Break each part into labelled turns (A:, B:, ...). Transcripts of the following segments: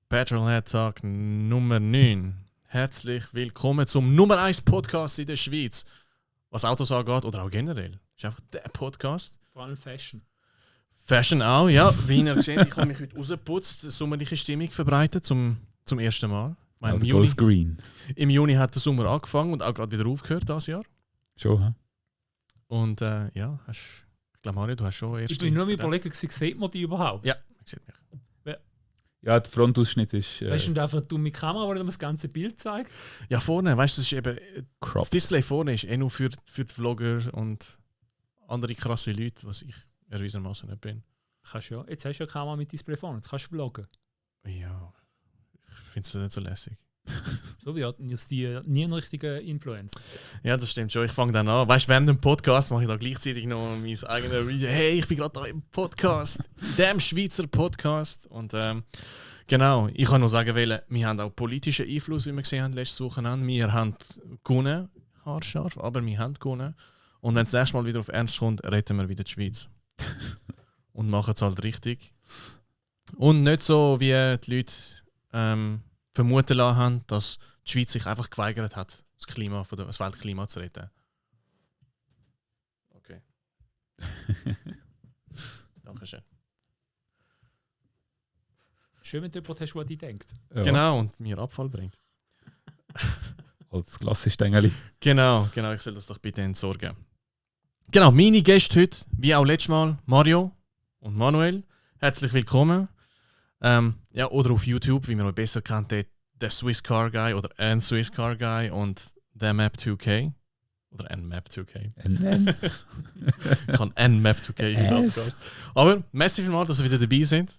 A: Petrolhead Tag Nummer 9. Herzlich willkommen zum Nummer 1 Podcast in der Schweiz. Was Autos angeht oder auch generell. Das ist einfach der Podcast.
B: Vor allem Fashion.
A: Fashion auch, ja. Wie ihr gesehen, ich habe mich heute rausgeputzt, sommerliche Stimmung verbreitet zum ersten Mal. Im Juni hat der Sommer angefangen und auch gerade wieder aufgehört dieses Jahr.
C: Schon, hä?
A: Und ich glaube Mario, du hast schon erst...
B: Ich bin nur überlegen, sieht man die überhaupt?
A: Ja, man sieht mich.
C: Ja, der Frontausschnitt ist...
B: Weißt du, einfach eine dumme Kamera, die dir das ganze Bild zeigt?
A: Ja, vorne, weißt du, das ist eben...
C: Cropped.
A: Das Display vorne ist nur für die Vlogger und andere krasse Leute, was ich erwiesenermaßen nicht bin.
B: Kannst ja. Jetzt hast du ja eine Kamera mit Display vorne, jetzt kannst du vloggen.
A: Ja, ich finde es nicht so lässig.
B: So wie aus dir nie ein richtiger Influencer.
A: Ja, das stimmt schon. Ich fange dann an. Weißt du, während dem Podcast mache ich da gleichzeitig noch mein eigenes Video. Hey, ich bin gerade da im Podcast, dem Schweizer Podcast. Und genau, ich kann nur sagen, wir haben auch politischen Einfluss, wie wir gesehen haben letzte Woche an. Wir haben gewonnen, haarscharf, aber wir haben gewonnen. Und wenn es das nächste Mal wieder auf Ernst kommt, retten wir wieder die Schweiz. Und machen es halt richtig. Und nicht so, wie die Leute vermuten lassen haben, dass die Schweiz sich einfach geweigert hat, das Weltklima zu retten. Okay. Dankeschön.
B: Schön, wenn du jemanden hast, der an dich denkt.
C: Ja.
A: Genau, und mir Abfall bringt.
C: Als Glassenstängeli.
A: Genau, ich soll das doch bitte entsorgen. Genau, meine Gäste heute, wie auch letztes Mal, Mario und Manuel. Herzlich willkommen. Ja, oder auf YouTube, wie man euch besser kennt, der Swiss Car Guy oder ein Swiss Car Guy und der Map 2K. Oder ein Map 2K. Ich kann ein Map 2K
C: Yes.
A: Aber merci vielmals, dass ihr wieder dabei sind.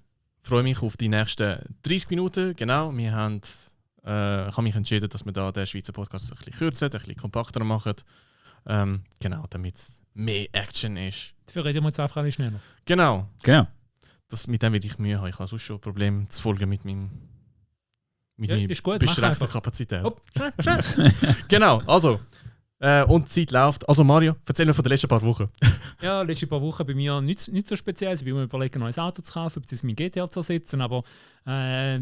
A: Ich freue mich auf die nächsten 30 Minuten. Genau, ich habe mich entschieden, dass wir da den Schweizer Podcast ein bisschen kürzen, ein bisschen kompakter machen. Genau, damit es mehr Action ist.
B: Dafür reden wir jetzt einfach alle schneller.
A: Genau.
C: Genau.
A: Mit dem werde ich Mühe haben. Ich habe sonst schon ein Problem zu folgen mit meiner
B: ist gut,
A: beschränkten Kapazität.
B: Hopp, schnell.
A: Genau, also. Und die Zeit läuft. Also Mario, erzähl mir von den letzten paar Wochen.
B: Ja, letzte paar Wochen bei mir nicht so speziell. Ich bin mir überlegen, ein neues Auto zu kaufen, beziehungsweise mein GTR zu ersetzen. Aber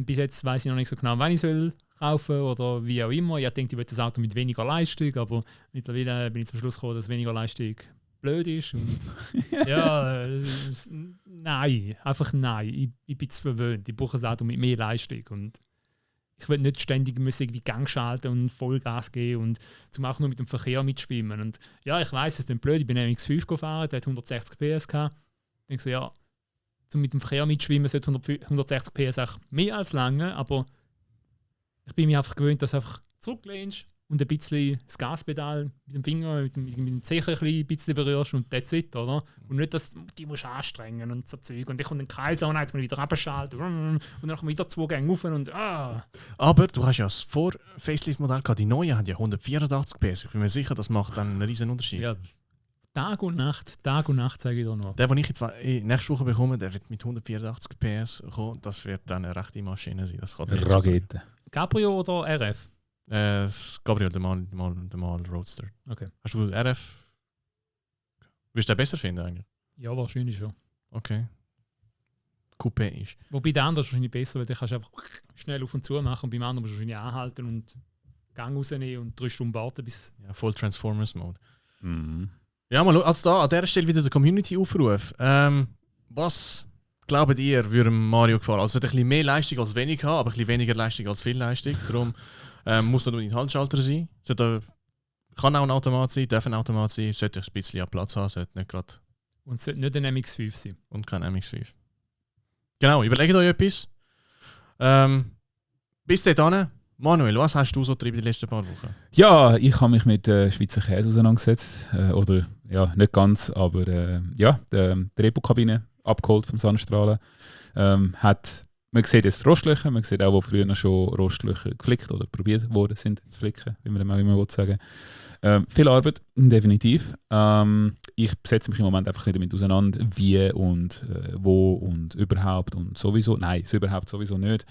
B: bis jetzt weiß ich noch nicht so genau, wann ich soll kaufen oder wie auch immer. Ich denke, ich will das Auto mit weniger Leistung, aber mittlerweile bin ich zum Schluss gekommen, dass weniger Leistung blöd ist. Und ja, nein, einfach nein. Ich bin zu verwöhnt. Ich brauche ein Auto mit mehr Leistung. Und ich will nicht ständig irgendwie Gang schalten und Vollgas geben und zum auch nur mit dem Verkehr mitschwimmen. Und ja, ich weiss, es ist blöd. Ich bin MX-5 gefahren, der hat 160 PS gehabt. Ich denke so, ja, zum mit dem Verkehr mitschwimmen sollte 160 PS auch mehr als lange, aber ich bin mir einfach gewöhnt, dass du einfach zurücklehnst und ein bisschen das Gaspedal mit dem Finger, mit dem Zehen ein bisschen berührst und that's it, oder? Und nicht, dass du die musst anstrengen und so Zeug. Und ich komme den Kreis an, jetzt mal wieder runterschalten und dann kommen wieder 2 Gänge rauf und
A: Aber du hast ja das Vor-Facelift-Modell gehabt. Die neue hat ja 184 PS. Ich bin mir sicher, das macht dann einen riesen Unterschied.
B: Ja, Tag und Nacht, sage ich dir noch.
A: Der, den ich jetzt nächste Woche bekomme, der wird mit 184 PS kommen. Das wird dann eine rechte Maschine sein. Das kann ich
C: Rakete.
B: Cabrio oder RF?
A: Das Gabriel, der Mal Roadster.
B: Okay.
A: Hast du RF? Würdest du den besser finden eigentlich?
B: Ja, wahrscheinlich schon.
A: Okay. Coupé ist.
B: Wobei der andere ist wahrscheinlich besser, weil du kannst einfach schnell auf und zu machen und beim anderen musst du wahrscheinlich anhalten und Gang rausnehmen und 3 Stunden warten bis...
A: Ja, Full Transformers Mode.
C: Mhm.
A: Ja, mal also da an dieser Stelle wieder der Community-Aufruf. Was glaubt ihr, würde Mario gefallen? Also ein bisschen mehr Leistung als wenig haben, aber ein bisschen weniger Leistung als viel Leistung. Darum muss nicht unbedingt Handschalter sein. Kann auch ein Automat sein, darf ein Automat sein, sollte ein bisschen an Platz haben, sollte nicht gerade...
B: Und es sollte nicht ein MX-5 sein.
A: Und kein MX-5. Genau, überlegt euch etwas. Bis dahin, Manuel, was hast du so getrieben die letzten paar Wochen?
C: Ja, ich habe mich mit Schweizer Käse auseinandergesetzt. Oder, ja, nicht ganz, aber ja, die Repo-Kabine abgeholt vom Sandstrahlen. Man sieht jetzt Rostlöcher, man sieht auch, wo früher noch schon Rostlöcher geflickt oder probiert worden sind zu flicken, wie man auch immer sagen Viel Arbeit, definitiv. Ich setze mich im Moment einfach nicht damit auseinander, wie und wo und überhaupt und sowieso. Nein, so überhaupt sowieso nicht.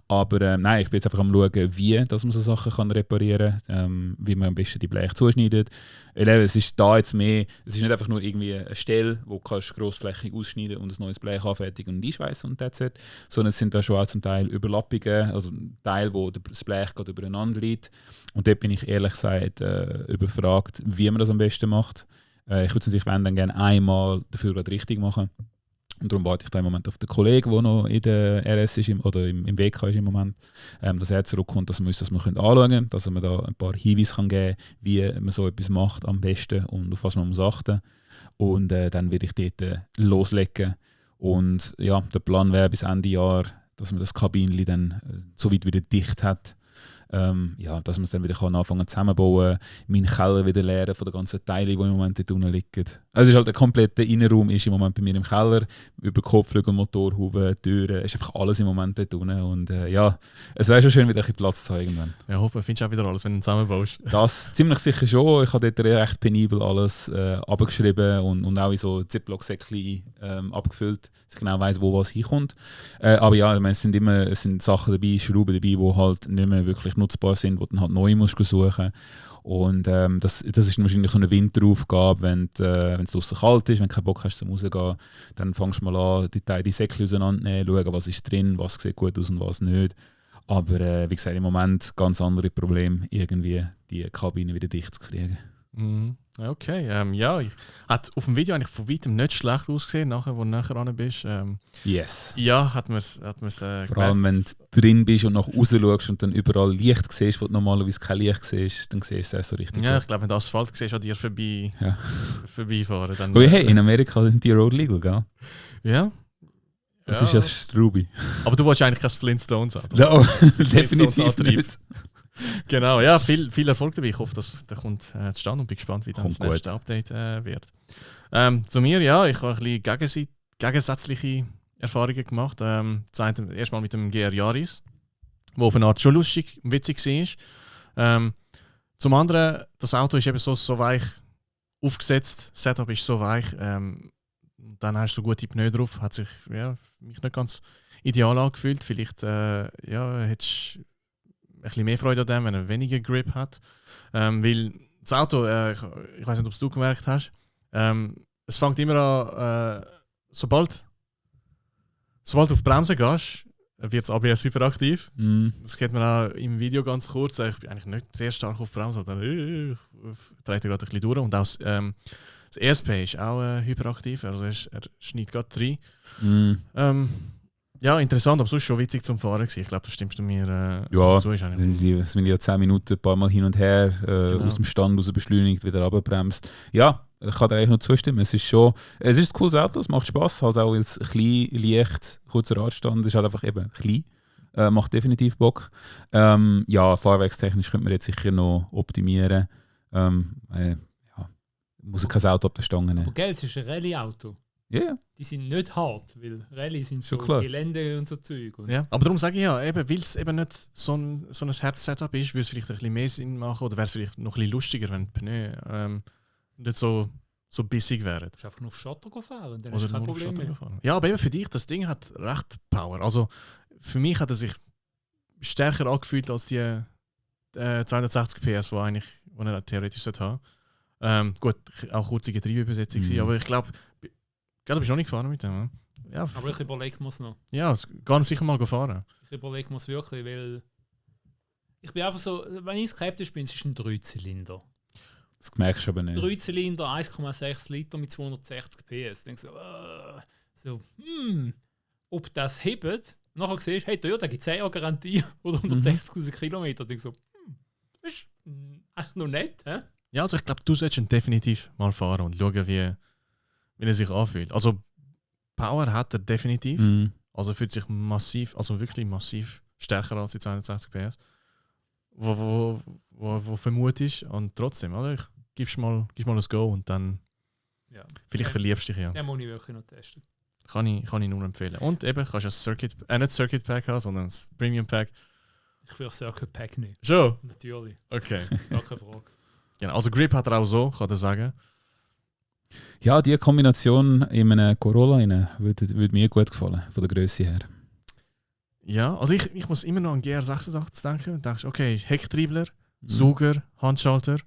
C: Aber nein, ich bin jetzt einfach am schauen, wie dass man so Sachen kann reparieren kann, wie man am besten die Bleche zuschneidet. Es ist da jetzt mehr, es ist nicht einfach nur irgendwie eine Stelle, wo du grossflächig ausschneiden und ein neues Blech anfertigen und einschweißen und that's it. Sondern es sind da schon auch zum Teil Überlappungen, also Teil, wo das Blech gerade übereinander liegt. Und dort bin ich ehrlich gesagt überfragt, wie man das am besten macht. Ich würde es natürlich, wenn dann gerne einmal dafür gerade richtig machen. Und darum warte ich da im Moment auf den Kollegen, der noch in der RS ist oder im WK ist im Moment, dass er zurückkommt, dass wir uns das mal anschauen können, dass er mir da ein paar Hinweise kann geben kann, wie man so etwas macht am besten und auf was man muss achten. Und dann werde ich dort loslegen. Und ja, der Plan wäre bis Ende Jahr, dass man das Kabinchen dann so weit wieder dicht hat, dass man es dann wieder anfangen zusammenbauen, meinen Keller wieder leeren von den ganzen Teilen, die im Moment dort unten liegen. Also es ist halt der komplette Innenraum ist im Moment bei mir im Keller, über Kopfflügel, Motorhaube, Türen, es ist einfach alles im Moment dort unten und es wäre schon schön, wieder ein bisschen Platz zu haben irgendwann.
A: Ja, hoffe, findest du auch wieder alles, wenn du zusammenbaust.
C: Das ziemlich sicher schon, ich habe dort recht penibel alles abgeschrieben und auch in so Ziploc-Säckchen abgefüllt, dass ich genau weiss, wo was hinkommt. Aber ja, ich meine, es sind Sachen dabei, Schrauben dabei, die halt nicht mehr wirklich nutzbar sind, die du dann halt neu musst suchen. Und das ist wahrscheinlich so eine Winteraufgabe, wenn es draußen kalt ist, wenn du keinen Bock hast zum rausgehen, dann fängst du mal an, die Säckchen auseinandernehmen, schauen, was ist drin, was sieht gut aus und was nicht. Aber wie gesagt, im Moment ganz andere Probleme, irgendwie die Kabine wieder dicht zu kriegen.
A: Mhm. Okay, hat auf dem Video eigentlich von weitem nicht schlecht ausgesehen, nachher, wo du näher ran bist.
C: Yes.
A: Ja, hat man es
C: Vor allem, wenn du drin bist und nach raus schaust und dann überall Licht siehst, wo du normalerweise kein Licht siehst, dann siehst du es so richtig
A: Ja,
C: gut.
A: ich glaube, wenn du Asphalt siehst, an dir vorbeifahren. Dann,
C: Hey, in Amerika sind die Road legal, gell?
A: Ja.
C: Das ist ja Strubi.
A: Aber du wolltest eigentlich kein Flintstones haben.
C: No, definitiv
A: Flintstones-Antrieb.
C: nicht.
A: Genau, ja, viel Erfolg dabei. Ich hoffe, der kommt zustande und bin gespannt, wie dann
C: Kommt
A: das nächste Update wird. Zu mir, ja, ich habe ein bisschen gegensätzliche Erfahrungen gemacht. Erstmal mit dem GR Yaris, wo auf eine Art schon lustig und witzig war. Zum anderen, das Auto ist eben so weich aufgesetzt, das Setup ist so weich. Dann hast du so gute Pneu drauf, hat sich mich nicht ganz ideal angefühlt. Vielleicht hättest ein bisschen mehr Freude an dem, wenn er weniger Grip hat. Weil das Auto, ich weiß nicht, ob du gemerkt hast, es fängt immer an, sobald du auf die Bremse gehst, wird das ABS hyperaktiv. Das kennt man auch im Video ganz kurz. Ich bin eigentlich nicht sehr stark auf die Bremse, aber dann dreht er gerade ein bisschen durch. Und auch das ESP ist auch hyperaktiv, also er schneidet gerade rein. Ja, interessant, aber sonst schon witzig zum Fahren gewesen. Ich glaube, da stimmst du mir
C: so. Es sind ja 10 Minuten ein paar Mal hin und her, aus dem Stand raus beschleunigt, wieder runterbremst. Ja, ich kann dir eigentlich nur zustimmen. Es ist ein cooles Auto, es macht Spass, halt auch als klein, leicht, kurzer Radstand, es ist halt einfach eben klein. Macht definitiv Bock. Fahrwerkstechnisch könnte man jetzt sicher noch optimieren. Muss kein Auto ab der Stange nehmen.
B: Aber gell, es ist ein Rallye-Auto.
C: Ja. Yeah.
B: Die sind nicht hart, weil Rallye sind so
C: klar.
B: Gelände und so Zeug. Und
A: ja, aber darum sage ich ja, weil es eben nicht so ein Herz-Setup ist, würde es vielleicht ein bisschen mehr Sinn machen oder wäre es vielleicht noch ein bisschen lustiger, wenn die Pneu nicht so bissig wären.
B: Du musst einfach nur auf Schotter fahren, dann
A: oder
B: ist kein Problem mehr.
A: Ja, aber eben für dich, das Ding hat recht Power. Also für mich hat er sich stärker angefühlt als die 260 PS, die er theoretisch sollte haben. Gut, auch kurze Getriebeübersetzung, aber ich glaube, du bist noch nicht gefahren mit dem. Ja,
B: aber ich überlege mir es noch.
A: Ja, ganz sicher mal fahren.
B: Ich überlege mir es wirklich, weil ich bin einfach so, wenn ich skeptisch bin, es ist ein 3-Zylinder.
C: Das merkst du aber nicht.
B: 3-Zylinder, 1,6 Liter mit 260 PS. Ich denke ob das hebt. Nachher siehst du, hey, Toyota gibt 10 Jahre Garantie oder 160'000 Kilometer. Ich denke so, das ist echt noch nett, hä?
A: Ja, also ich glaube, du solltest ihn definitiv mal fahren und schauen, wie er sich anfühlt. Also Power hat er definitiv. Also fühlt sich massiv, also wirklich massiv stärker als die 260 PS. Wo vermutest und trotzdem, oder? Gibst mal ein Go und dann vielleicht verliebst du dich ja.
B: Den muss ich wirklich noch testen.
A: Kann ich nur empfehlen. Und eben, kannst du nicht Circuit Pack haben, sondern das Premium Pack.
B: Ich will Circuit Pack nicht.
A: Schon?
B: Natürlich.
A: Okay.
B: Gar keine Frage.
A: Genau. Also Grip hat er auch so, kann ich sagen.
C: Ja, die Kombination in einem Corolla würde mir gut gefallen, von der Größe her.
A: Ja, also ich muss immer noch an GR86 denken und denkst, okay, Hecktriebler, Sauger, Handschalter.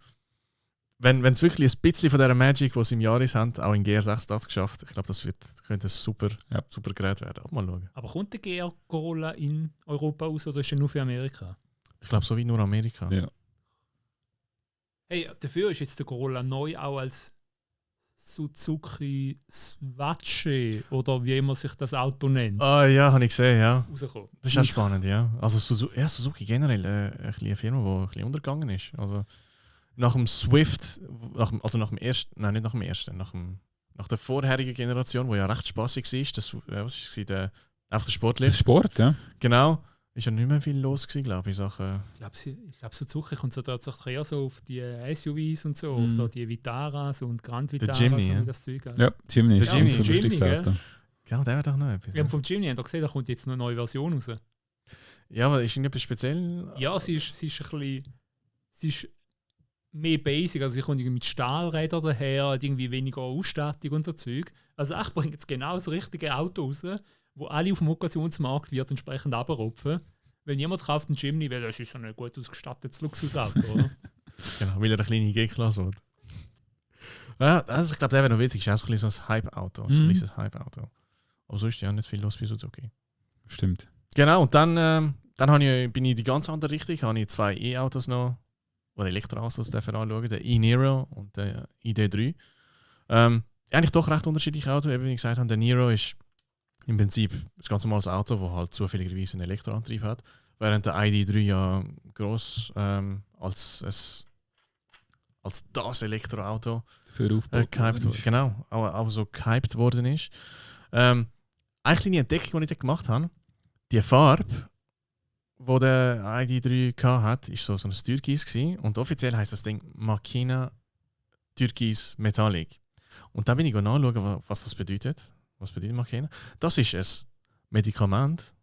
A: Wenn es wirklich ein bisschen von dieser Magic, die sie im Jahr haben, auch in GR86 geschafft, ich glaube, das könnte ein super Gerät werden. Auch mal schauen.
B: Aber kommt der GR Corolla in Europa aus oder ist er nur für Amerika?
A: Ich glaube, so wie nur Amerika.
C: Ja.
B: Hey, dafür ist jetzt der Corolla neu auch als Suzuki Swatche oder wie immer sich das Auto nennt.
A: Ah ja, habe ich gesehen, ja.
B: Rausgekommen.
A: Das ist auch spannend, ja. Also Suzuki generell eine Firma, die ein bisschen untergegangen ist. Also nach dem Swift, nach der vorherigen Generation, die ja recht spaßig war, was war der
C: Der Sport, ja.
A: Genau, ist ja nicht mehr viel los gewesen, glaube ich.
B: Ich glaube, Suzuki kommt so tatsächlich eher so auf die SUVs und so, auf da die Vitaras und Grand Vitaras
A: Jimny,
B: und das Zeug.
C: Ja, Jimny ist
A: Der Jimny,
C: so ein lustiges
B: Jimny,
C: Auto.
A: Genau, der wäre doch noch etwas.
B: Wir haben vom Jimny gesehen, da kommt jetzt noch eine neue Version raus.
A: Ja, aber ist irgendetwas speziell?
B: Ja, sie ist mehr basic, also sie kommt irgendwie mit Stahlrädern daher, hat irgendwie weniger Ausstattung und so Zeug. Also ich bringe jetzt genau das richtige Auto raus, wo alle auf dem Okkasionsmarkt wird entsprechend runterrupfen. Wenn jemand kauft einen Jimny, weil das ist so ein gut ausgestattetes Luxusauto, oder?
A: Genau, weil er eine kleine G-Klasse hat. Ja, also ich glaube, der wäre noch witzig. Ist auch so ein bisschen ein Hype-Auto. So ein kleines Hype-Auto. Aber sonst ist ja nicht viel los bei Suzuki.
C: Stimmt.
A: Genau, und dann bin ich die ganz andere Richtung. Habe ich 2 E-Autos noch, oder Elektroautos anschauen, der e-Niro und der ID3. Eigentlich doch recht unterschiedliche Autos. Eben wie gesagt habe, der Niro ist im Prinzip ein ganz normales Auto, das halt zufälligerweise einen Elektroantrieb hat. Während der ID3 ja gross als das Elektroauto auch so gehypt worden ist. Eine kleine Entdeckung, die ich gemacht habe, die Farbe, die der ID3 hatte, war so ein Türkis gewesen. Und offiziell heisst das Ding Machina Türkis Metallic. Und dann bin ich nachschauen, was das bedeutet. Was bedeutet Machina? Das ist ein Medikament,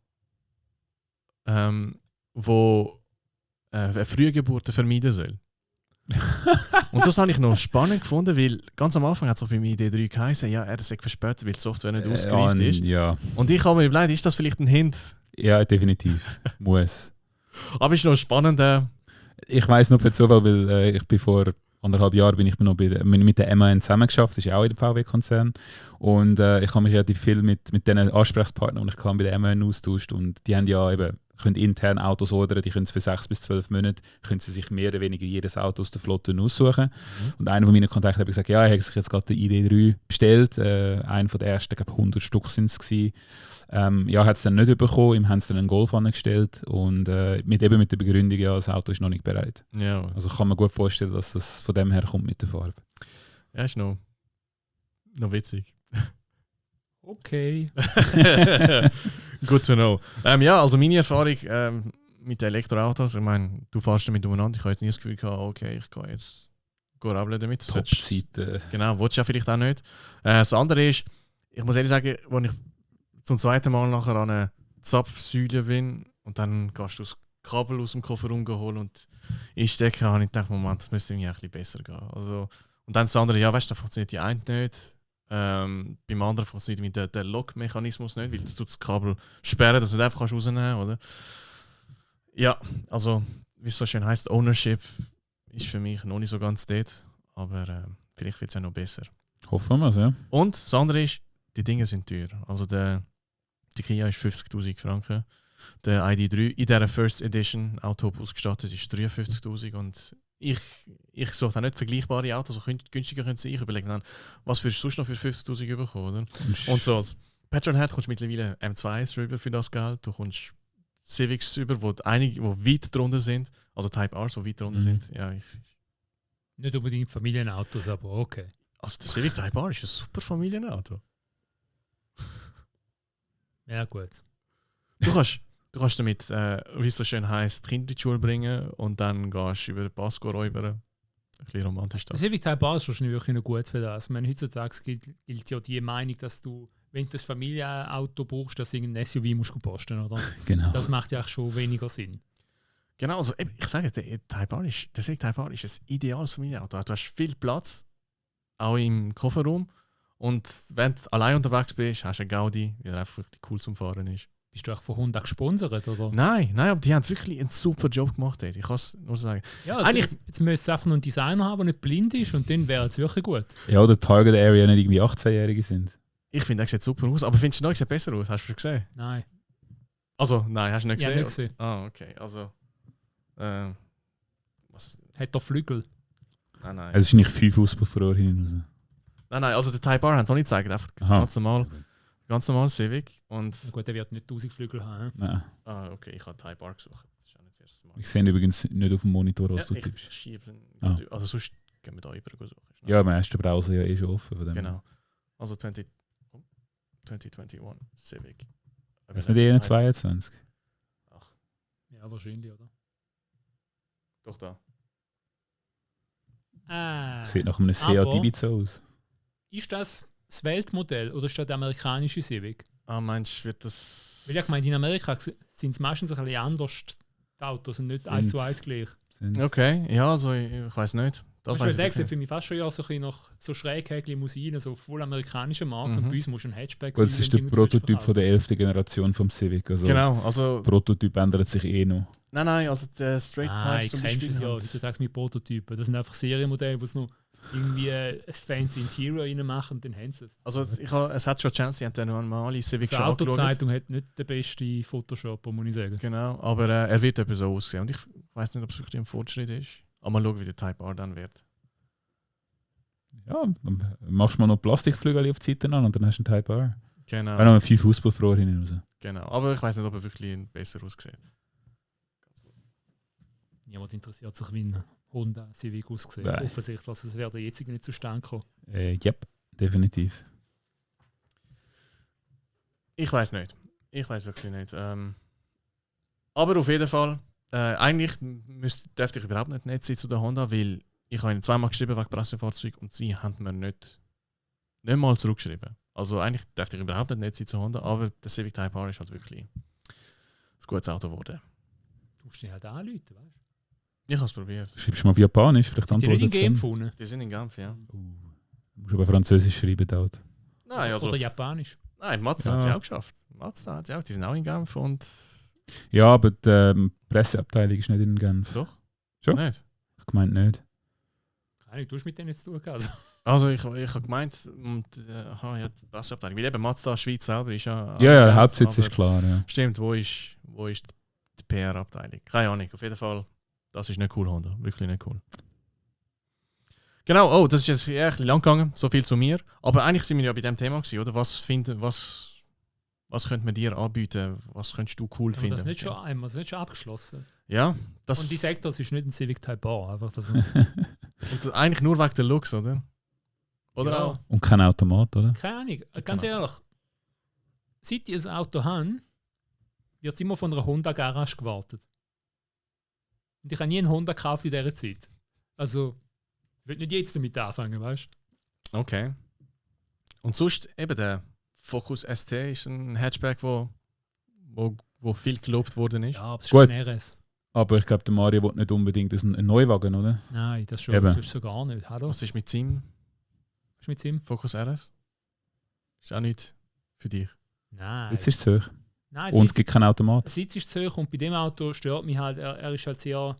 A: wo eine Frühgeburt vermeiden soll. Und das habe ich noch spannend gefunden, weil ganz am Anfang hat es auch bei mir ID3 geheißen, ja, er sei verspätet, weil die Software nicht ausgereift ist.
C: Ja.
A: Und ich habe mir überlegt, ist das vielleicht ein Hint?
C: Ja, definitiv. Muss.
A: Aber ist noch spannend.
C: Ich weiss noch per Zufall, weil ich bin vor 1,5 Jahren bin ich noch mit der MAN zusammengeschafft, das ist ja auch in dem VW-Konzern. Und ich habe mich relativ viel mit den Ansprechpartnern, die ich bei der MAN austauscht. Und die haben ja eben, können intern Autos ordern, die können es für 6 bis 12 Monate, können sie sich mehr oder weniger jedes Auto aus der Flotte aussuchen. Und einer von meinen Kontakten hat gesagt, ja, er hat sich jetzt gerade den ID3 bestellt, einer von den ersten, ich glaube 100 Stück sind es gewesen. Hat es dann nicht bekommen, ihm haben sie dann einen Golf angestellt und mit der Begründung, ja, das Auto ist noch nicht bereit.
A: Ja.
C: Also kann man gut vorstellen, dass das von dem her kommt mit der Farbe.
A: Ja, ist noch witzig.
B: Okay.
A: Good to know. Also meine Erfahrung mit den Elektroautos, ich meine, du fährst damit umeinander, ich habe jetzt nie das Gefühl gehabt, okay, ich gehe jetzt rabeln damit.
C: Top-Zeiten.
A: Genau, willst du ja vielleicht auch nicht. Das andere ist, ich muss ehrlich sagen, als ich zum zweiten Mal nachher an einer Zapfsäule bin und dann gehst du das Kabel aus dem Kofferraum holen und einstecken, habe ich gedacht, Moment, das müsste mir ein bisschen besser gehen. Also, und dann das andere, ja, weißt du, da funktioniert die eine nicht. Beim anderen funktioniert der Lock-Mechanismus nicht, weil du das Kabel sperren, dass du nicht einfach rausnehmen kannst, oder? Ja, also, wie es so schön heisst, Ownership ist für mich noch nicht so ganz dort, aber vielleicht wird es ja noch besser.
C: Hoffen wir es, ja.
A: Und das andere ist, die Dinge sind teuer. Also die Kia ist 50'000 Franken. Der ID3 in dieser First Edition Autop ausgestattet ist 53'000 und ich suche auch nicht vergleichbare Autos, so günstiger können sie. Ich überlege dann, was würdest du sonst noch für 50'000 bekommen, oder? Und so als Petrolhead kommst du mittlerweile M2s rüber für das Geld, du kommst Civics über, wo weit drunter sind, also Type Rs, die weit drunter sind. Ja,
B: nicht unbedingt Familienautos, aber okay.
A: Also der Civic Type R ist ein super Familienauto.
B: Ja, gut.
A: Du kannst damit, wie es so schön heisst, die Kinder in die Schule bringen und dann gehst du über den Pass räubern. Ein bisschen romantisch.
B: Das Civic Type R ist wahrscheinlich wirklich noch gut für das. Ich meine, heutzutage gilt ja die Meinung, dass du, wenn du das Familienauto brauchst, dass du irgendein SUV musst posten, oder?
C: Genau.
B: Das macht ja auch schon weniger Sinn.
A: Genau, also ich sage, der Civic Type R ist ein ideales Familienauto. Du hast viel Platz, auch im Kofferraum. Und wenn du allein unterwegs bist, hast du einen Gaudi, weil er einfach wirklich cool zum Fahren ist.
B: Bist du auch von Honda gesponsert, oder?
A: Nein, aber die haben wirklich einen super Job gemacht. Ich kann es nur sagen.
B: Ja,
A: Eigentlich-
B: jetzt müsste es einfach noch einen Designer haben, der nicht blind ist und dann wäre es wirklich gut.
C: Ja, oder Target Area nicht irgendwie 18-Jährige sind.
A: Ich finde, er sieht super aus. Aber findest du, neu sieht besser aus? Hast du schon gesehen?
B: Nein,
A: Also, nein, hast du nicht
B: ich habe
A: gesehen?
B: nicht gesehen.
A: Ah, okay. Also, was?
B: Hat doch Flügel.
A: Nein.
C: Es ist nicht 5 Auspuffrohr hinten
A: Nein, also der Type R haben sie auch nicht gezeigt. Einfach
C: Aha.
A: ganz normal Civic. Und,
B: Na gut, der wird nicht 1000 Flügel haben.
C: Nein.
A: okay, ich habe Type R gesucht. Das ist auch nicht das erste Mal.
C: Ich sehe ihn übrigens nicht auf dem Monitor, was du
A: ich
C: tippst.
A: schiebe ihn.
C: Ah.
A: Also sonst gehen wir da über suchen.
C: Ja, am ersten Browser ja eh schon offen. Von dem.
A: Genau. Also 2021 Civic.
C: Das ist nicht eher 22.
B: Ja, wahrscheinlich, oder?
A: Doch da.
C: Sieht nach einem Seat
B: aber-
C: Ibiza aus.
B: Ist das Weltmodell oder ist das der amerikanische Civic?
A: Ah, meinst du, wird das...
B: Weil ich meine, in Amerika sind es meistens ein bisschen anders, die Autos, und nicht
C: Sind's?
B: 1:1 gleich.
C: Sind's?
A: Okay, ja, also ich weiß nicht. Das
B: Weißt du,
A: weiss
B: der
A: ich
B: sieht
A: nicht.
B: für mich fast schon ja so ein bisschen nach so Schräghägel-Limousinen, so voll amerikanischen Markt. Und
A: Mhm.
B: bei uns muss ein Hatchback
C: Gut, das ist der
B: wenn du ihn
C: Prototyp von
B: verkaufen
C: der 11. Generation vom Civic. Also
A: Genau, also...
C: der Prototyp ändert sich eh noch.
A: Nein, also der Straight
B: Ah,
A: Type
B: ich
A: zum
B: kenne
A: Beispiel.
B: es ja
A: haben-
B: heutzutage mit Prototypen. Das sind einfach Serienmodelle, wo es noch irgendwie ein fancy Interior reinmachen und dann haben sie es.
A: Also es hat schon Chance, sie haben den normale Civic
B: Die
A: schon angeschaut.
B: Autozeitung hat nicht den besten Photoshop, muss ich sagen.
A: Genau, aber er wird etwa so aussehen. Und ich weiß nicht, ob es wirklich ein Fortschritt ist. Aber mal schauen, wie der Type R dann wird.
C: Ja, dann machst du mal noch Plastikflügel auf die Seite an und dann hast du einen Type R.
A: Genau,
C: Auch noch ein 5 Auspuffrohr hinten raus.
A: genau. Aber ich weiß nicht, ob er wirklich besser aussieht.
B: Niemand interessiert sich, wie ein Honda Civic aussieht.
C: Nein.
B: Offensichtlich, also es wäre der jetzige nicht zustande gekommen.
C: Yep, definitiv.
A: Ich weiß nicht. Ich weiß wirklich nicht. Aber auf jeden Fall, eigentlich dürfte ich überhaupt nicht nett sein zu der Honda, weil ich habe ihnen zweimal geschrieben wegen Pressefahrzeug und sie haben mir nicht mal zurückgeschrieben. Also eigentlich dürfte ich überhaupt nicht nett sein zu Honda, aber der Civic Type R ist halt wirklich ein gutes Auto geworden.
B: Du musst dich halt anrufen, weißt du?
A: Ich habe es probiert.
C: Schreibst du mal auf Japanisch, vielleicht
B: Sind die nicht in
C: antwortet
B: Game
C: es
B: gefunden?
A: Die sind in Genf, ja.
C: Du musst aber Französisch schreiben dort.
A: Nein, also,
B: Oder Japanisch?
A: nein, Mazda
C: Ja.
A: hat sie auch geschafft. Mazda hat sie auch, die sind auch in Genf und...
C: Ja, aber die Presseabteilung ist nicht in Genf.
A: Doch?
C: Schon?
A: Nicht?
C: Ich gemeint nicht.
B: Keine Ahnung, du hast mit denen zu tun gehabt.
A: Also ich habe gemeint, ja, die Presseabteilung. Weil eben Mazda Schweiz selber ist ja...
C: Ja,
A: Genf,
C: Hauptsitz ist
A: aber-
C: klar. Ja.
A: Stimmt, wo ist die PR-Abteilung? Keine Ahnung, auf jeden Fall. Das ist nicht cool, Honda. Wirklich nicht cool. Genau, oh, das ist jetzt eher ein bisschen lang gegangen. So viel zu mir. Aber eigentlich sind wir ja bei dem Thema gewesen, oder? Was könnte man dir anbieten? Was könntest du cool
B: Aber
A: finden?
B: das ist nicht schon einmal, das ist nicht schon abgeschlossen.
A: Ja, das...
B: Und die sagt, das ist nicht ein Civic Type R. Einfach das
A: Und eigentlich nur wegen der Looks, oder? Oder
B: Ja.
A: auch?
C: Und kein Automat, oder?
B: Keine Ahnung. Ganz ehrlich, seit ich ein Auto habe, wird es immer von einer Honda Garage gewartet. Und ich habe nie einen Honda gekauft in dieser Zeit. Also, ich will nicht jetzt damit anfangen, weißt du?
A: Okay. Und sonst eben der Focus ST ist ein Hatchback, wo viel gelobt worden ist.
B: Ja, aber es ist
C: Gut.
B: kein RS.
C: Aber ich glaube, der Mario will nicht unbedingt ein Neuwagen, oder?
B: Nein, das schon.
C: Eben.
B: Das ist so gar nicht. Hallo?
A: Was ist mit seinem
B: Was ist mit ihm?
A: Focus RS? Ist auch nicht für dich.
B: Nein.
C: Jetzt ist es hoch.
B: Nein,
C: Und es gibt keinen Automat.
B: der Sitz ist zu hoch und bei dem Auto stört mich halt, er ist halt sehr,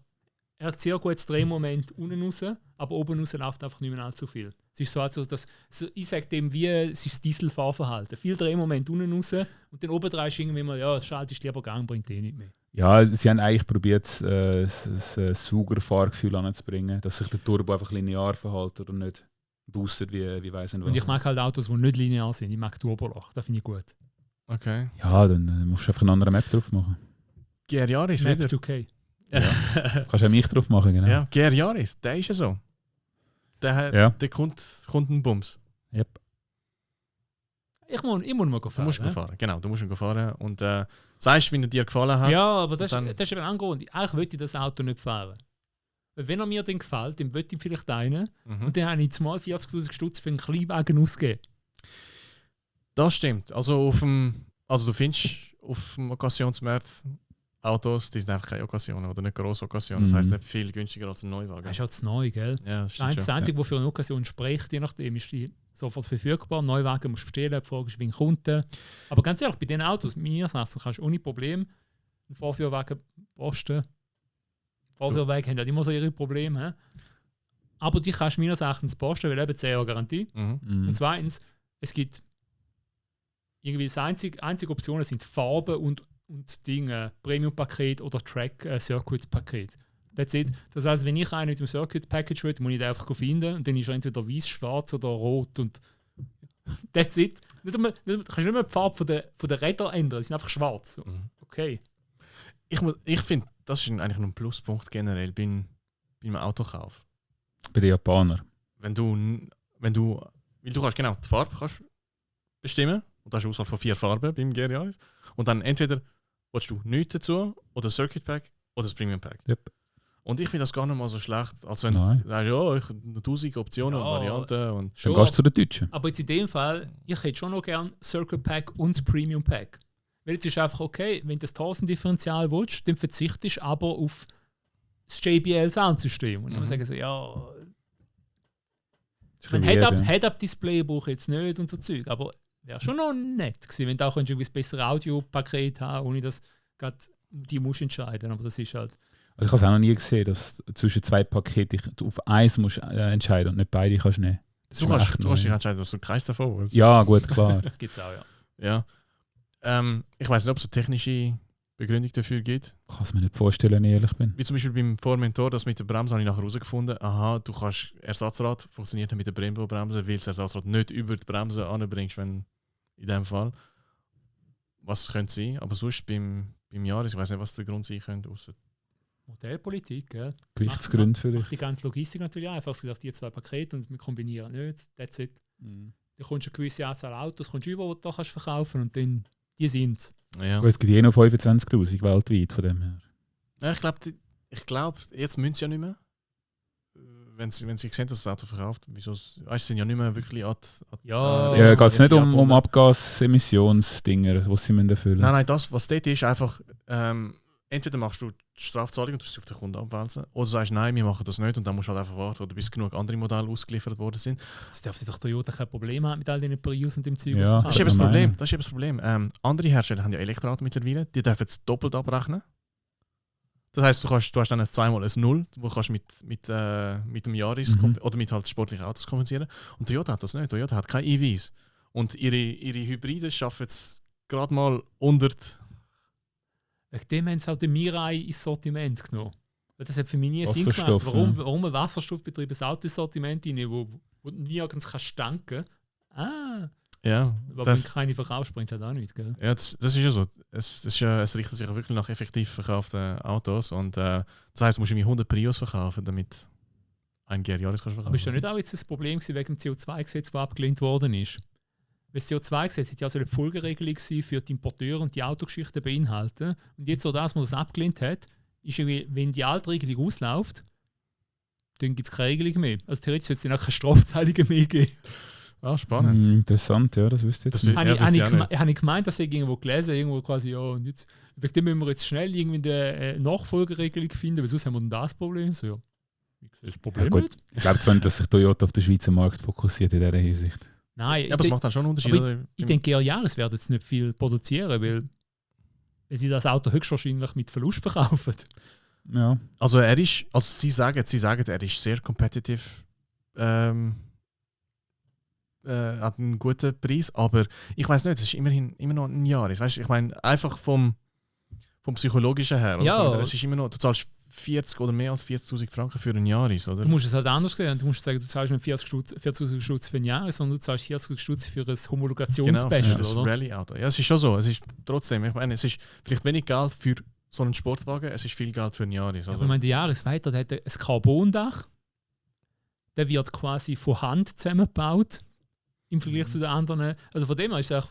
B: er hat sehr gutes Drehmoment unten raus, aber oben raus läuft einfach nicht mehr allzu viel. Es ist so, also das, so, ich sage dem, wie es ist das Dieselfahrverhalten. Viel Drehmoment unten raus und dann oben dran ist irgendwie mal, ja, schaltest lieber Gang, bringt eh nicht mehr.
C: Ja, sie haben eigentlich probiert, das Saugerfahrgefühl anzubringen, dass sich der Turbo einfach linear verhält oder nicht boostet, wie weiss nicht was.
B: Und ich mag halt Autos, die nicht linear sind. Ich mag Turboloch, das finde ich gut.
A: Okay.
C: Ja, dann musst du einfach eine andere Map drauf machen.
A: GR Yaris
B: Map
A: wieder.
B: 2K.
C: Kannst auch mich drauf machen, genau.
A: Ja, GR Yaris, der ist ja so.
C: Ja.
A: Der kommt ein Bums.
C: Yep.
B: Ich muss mal
A: Du
B: fahren.
A: musst
B: ne?
A: fahren, genau, du musst ihn fahren. Und sagst, wie er dir gefallen hat.
B: Ja, aber das,
A: dann-
B: das ist eben ein Grund. Eigentlich wollte ich das Auto nicht fahren. Weil wenn er mir dann gefällt, dann wollte ich vielleicht einen.
A: Mhm.
B: Und dann habe ich jetzt mal 40'000 Stutz für einen Kleinwagen ausgegeben.
A: Das stimmt. Also du findest auf dem Occasionsmarkt Autos, die sind einfach keine Occasionen oder nicht grosse Occasionen. Das heisst nicht viel günstiger als ein Neuwagen.
B: Das ist halt das Neue, gell?
A: Ja, das stimmt
B: Das
A: schon.
B: Einzige, was für eine Occasion spricht, je nachdem, ist die sofort verfügbar. Neuwagen musst du bestellen, die Frage ist, wie ein Kunde. Aber ganz ehrlich, bei den Autos, meines Erachtens, kannst du ohne Problem einen Vorführwagen posten. Vorführwagen haben ja immer so ihre Probleme. He? Aber die kannst du meines Erachtens posten, weil eben 10 Jahre Garantie.
A: Mhm.
B: Und zweitens, es gibt irgendwie die einzige Optionen sind Farben und Dinge, Premium-Paket oder Track-Circuits-Paket. That's it. Das heisst, wenn ich einen mit dem Circuit-Package will, muss ich den einfach finden und dann ist er entweder weiß, schwarz oder rot und that's it. Du kannst nicht mehr die Farbe von der Räder ändern, die sind einfach schwarz. Okay.
A: Ich finde, das ist eigentlich noch ein Pluspunkt generell beim Autokauf.
C: Bei den Japanern.
A: Weil du kannst genau die Farbe kannst bestimmen und da hast du Auswahl von 4 Farben beim GR Yaris und dann entweder willst du nichts dazu oder Circuit Pack oder das Premium Pack.
C: Yep.
A: Und ich finde das gar nicht mal so schlecht, als wenn
C: Nein.
A: du sagst, ja, ich habe 1000 Optionen und Varianten. Und
C: Dann gehst du zu den Deutschen.
B: Aber jetzt in dem Fall, ich hätte schon noch gerne Circuit Pack und das Premium Pack. Weil jetzt ist einfach okay, wenn du das 1000-Differential willst, dann verzichtest du aber auf das JBL Soundsystem. Und ich muss sagen, so, ja, ein Head-Up-Display brauche ich jetzt nicht und so Zeug. Aber wäre schon noch nett gewesen, wenn du auch irgendwie ein besseres Audio-Paket haben, ohne dass gerade die musst entscheiden. Aber das ist halt.
C: Also ich habe es auch noch nie gesehen, dass zwischen 2 Paketen du auf eins musst entscheiden und nicht beide kannst nehmen. Das
A: du
C: ist mir
A: kannst
C: echt
A: dich
C: neu.
A: entscheiden, dass du keins davon willst.
C: Ja, gut, klar.
B: Das gibt es auch, ja.
A: Ja. Ich weiß nicht, ob es eine technische Begründung dafür gibt.
C: Ich kann es mir nicht vorstellen, wenn ich ehrlich bin.
A: Wie zum Beispiel beim Formentor, das mit der Bremse habe ich nachher herausgefunden. Aha, du kannst Ersatzrad, funktioniert nicht mit der Brembo-Bremse, weil das Ersatzrad nicht über die Bremse anbringst, wenn in dem Fall. Was könnte sein, aber sonst beim Yaris, ich weiß nicht, was der Grund sein könnte.
B: Modellpolitik, gell?
C: Gewichtsgründe für dich.
B: Macht die ganze Logistik natürlich einfach. Es gibt die 2 Pakete und wir kombinieren nicht. That's it. Dann kommst du eine gewisse Anzahl Autos, kommst du über, die du da kannst verkaufen und dann die sind es.
A: Ja.
C: Gut, es gibt noch 25'000 weltweit von dem her.
A: Ja, ich glaube, jetzt müssen sie ja nicht mehr. Wenn sie sehen, dass das Auto verkauft, wieso? Weißt du, sie sind ja nicht mehr wirklich
B: Ja.
C: Ja, geht es nicht um Abgasemissionsdinger, die sie erfüllen müssen?
A: Nein, das, was dort ist, einfach entweder machst du die Strafzahlung und tust sie auf den Kunden abwälzen, oder sagst, nein, wir machen das nicht und dann musst du halt einfach warten, oder bis genug andere Modelle ausgeliefert worden sind.
B: Das darf sich doch Toyota kein Problem haben mit all den Prius und dem Zeug.
C: Ja.
A: Das ist eben das Problem. Andere Hersteller haben ja Elektroautos mittlerweile, die dürfen es doppelt abrechnen. Das heisst, du hast dann zweimal ein Null, wo kannst mit dem Yaris oder mit halt sportlichen Autos kompensieren. Und Toyota hat das nicht. Toyota hat keine EVs. Und ihre Hybriden schaffen es gerade mal 100.
B: Wegen dem haben sie auch den Mirai ins Sortiment genommen. Weil das hat für mich nie Sinn gemacht.
C: Wasserstoff,
B: Warum ein wasserstoffbetriebenes Auto ins Sortiment rein, wo nirgends stanken kann?
A: Ja,
B: aber wenn keine verkaufst, bringt es halt auch nichts, gell?
A: Ja, das ist ja so. Es richtet sich ja wirklich nach effektiv verkauften Autos. Und das heisst, du musst irgendwie 100 Prius verkaufen, damit ein GR Yaris kannst verkaufen.
B: Aber ist ja nicht auch jetzt das Problem gewesen wegen dem CO2-Gesetz, das abgelehnt worden ist? Weil das CO2-Gesetz hat ja so eine Folgeregelung für die Importeure und die Autogeschichten beinhalten. Und jetzt, so das, was das abgelehnt hat, ist irgendwie, wenn die alte Regelung ausläuft, dann gibt es keine Regelung mehr. Also theoretisch sollte es dann auch keine Strafzahlungen mehr geben.
A: Ah, spannend.
C: Interessant, ja, das wüsste ich jetzt nicht.
B: Habe ich gemeint, dass ich irgendwo gelesen irgendwo quasi, ja, und jetzt, wegen dem müssen wir jetzt schnell irgendwie eine Nachfolgeregelung finden, weil sonst haben wir dann das Problem. So, ja. Ich sehe das Problem
C: Ja,
B: nicht.
C: Ich glaube zwar nicht, dass sich Toyota auf den Schweizer Markt fokussiert in dieser Hinsicht.
B: Nein,
A: Ja, aber es macht dann schon einen Unterschied.
B: ich denke, es werden jetzt nicht viel produzieren, weil sie das Auto höchstwahrscheinlich mit Verlust verkaufen.
C: Ja.
A: Also sie sagen, er ist sehr competitive, hat einen guten Preis, aber ich weiß nicht, es ist immer noch ein Jahr. Weißt, ich meine, einfach vom Psychologischen her.
B: Ja.
A: Oder? Es ist immer noch, du zahlst 40 oder mehr als 40'000 Franken für ein Jahr. Oder?
B: Du musst es halt anders sehen. Du musst sagen, du zahlst nicht 40'000 Stutz für ein Jahr, sondern du zahlst 40'000 Stutz für ein Homologationsspecial.
A: Genau, das Rallye-Auto. Ja, es ist schon so. Es ist trotzdem, ich meine, es ist vielleicht wenig Geld für so einen Sportwagen, es ist viel Geld für ein Jahr.
B: Ja, ich meine, der Jahres weiter, der hat ein Carbondach. Der wird quasi von Hand zusammengebaut im Vergleich zu den anderen. Also von dem her ist es auch,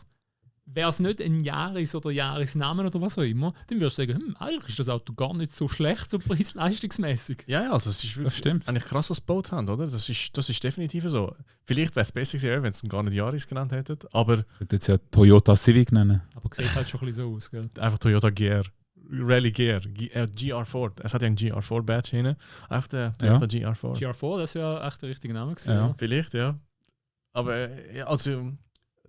B: wäre es nicht ein oder Jahresnamen oder was auch immer, dann würdest du sagen, eigentlich ist das Auto gar nicht so schlecht, so preis-leistungsmäßig.
A: Ja, also es ist wirklich eigentlich krass, was sie gebaut haben, oder? Das ist definitiv so. Vielleicht wäre es besser gewesen, wenn sie ihn gar nicht Yaris genannt hätten, aber...
C: Ich würde jetzt ja Toyota Civic nennen.
B: Aber sieht halt schon ein bisschen so aus, gell?
A: Einfach Toyota GR Rally Gear, GR4. Es hat ja einen GR4-Badge hinten. Auf der Toyota GR4.
B: GR4, das wäre echt der richtige Name gewesen.
C: Ja.
A: Vielleicht, ja. Aber also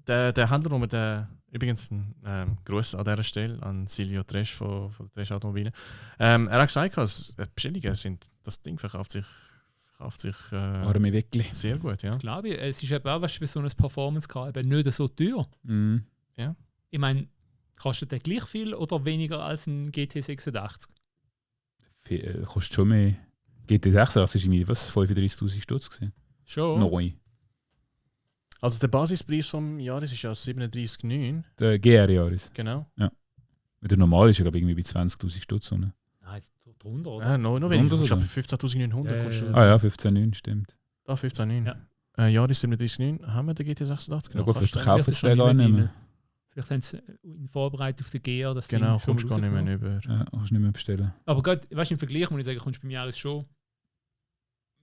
A: der Händler, wo wir übrigens ein Gruß an dieser Stelle an Silvio Tresch von der Tresch Automobilen. Er hat gesagt, dass Bestellungen sind, das Ding verkauft sich
C: Arme wirklich.
A: sehr gut, ja.
B: Das glaube ich. Es ist eben auch für so ein Performance-Car eben nicht so teuer.
C: Mhm.
B: Ich meine, kostet der gleich viel oder weniger als ein GT86?
C: Kostet schon mehr. GT6, das war irgendwie 35'000 Stutz gewesen.
B: Schon.
C: Neu.
A: Also der Basispreis vom Jahres ist ja 37,9.
C: Der GR-Jahres.
A: Genau.
C: Der normal ist ja, glaube ich, irgendwie bei 20'000 Stutz. Oder?
B: Nein, drunter, oder?
A: Ja, noch weniger. Ich glaube
C: sogar.
A: 15.900 kostet.
C: Ah ja, 15,9 stimmt.
A: Da 15,9.
B: Ja.
A: Jahres 37,9. Haben wir den GT86
C: Ja
A: genau?
C: gut,
A: Kannst du
C: verkaufen
B: Vielleicht
C: sie
B: ist
C: den
B: schon
C: gar
B: nicht
C: nicht
B: mehr
C: mehr.
B: Vielleicht haben sie in Vorbereitung auf den GR das
A: Genau,
B: Ding schon
A: kommst gar nicht mehr
B: rausgenommen.
A: über.
C: Ja, kannst du nicht mehr bestellen.
B: Aber gerade, weißt du, im Vergleich muss ich sagen, kommst du beim Jahres schon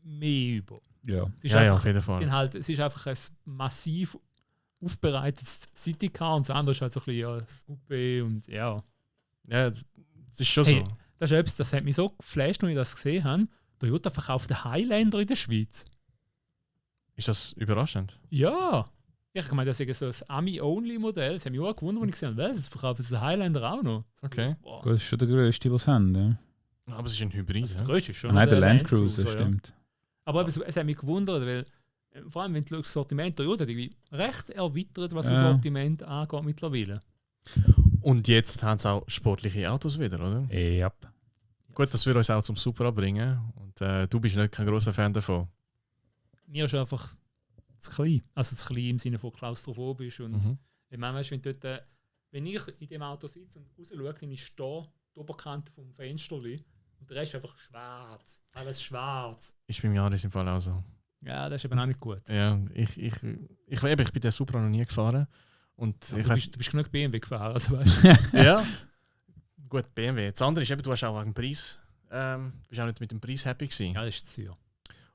B: mehr über.
C: Ja.
B: Es ist,
A: Ja,
B: einfach,
A: auf jeden Fall.
B: halt, es ist einfach ein massiv aufbereitetes Citycar und das andere ist halt so ein bisschen ja, das Coupé und ja.
A: Ja, das ist schon
B: Hey,
A: so.
B: Das ist etwas, das hat mich so geflasht, als ich das gesehen habe. Toyota verkauft den Highlander in der Schweiz.
A: Ist das überraschend?
B: Ja! Ich meine, das ist so ein Ami-Only-Modell. Das hat mich auch gewundert, als ich gesehen habe, was, verkaufen sie den Highlander auch noch?
A: Okay.
B: Boah.
C: Das ist schon der grösste, was sie haben. Ja.
A: Aber es ist ein Hybrid.
B: Also,
A: Ja?
B: der grösste ist schon
C: Nein, der
B: noch
C: Land Cruiser,
B: ja.
C: stimmt.
B: Aber es hat mich gewundert, weil vor allem, wenn du das Sortiment Toyota hat irgendwie recht erweitert, was das
C: Ja.
B: Sortiment angeht mittlerweile.
A: Und jetzt haben sie auch sportliche Autos wieder, oder?
C: Ja.
A: Gut, das würde uns auch zum Supra bringen. Und du bist nicht kein großer Fan davon.
B: Mir ist einfach zu klein. Also zu klein im Sinne von klaustrophobisch. Und
A: Mhm.
B: ich meine, weißt, wenn ich in dem Auto sitze und raus schaue, dann ist da die Oberkante vom Fenster und der Rest ist einfach schwarz. Alles schwarz.
A: Ist beim Jahres im Fall auch so.
B: Ja, das ist eben auch nicht gut.
A: Ja, ich bin den Supra noch nie gefahren. Und
B: Aber
A: ich
B: du bist genug BMW gefahren, also weißt du.
A: ja. Gut, BMW. Das andere ist eben, du hast auch einen Preis. Bist auch nicht mit dem Preis happy gewesen.
B: Ja, das ist zu teuer.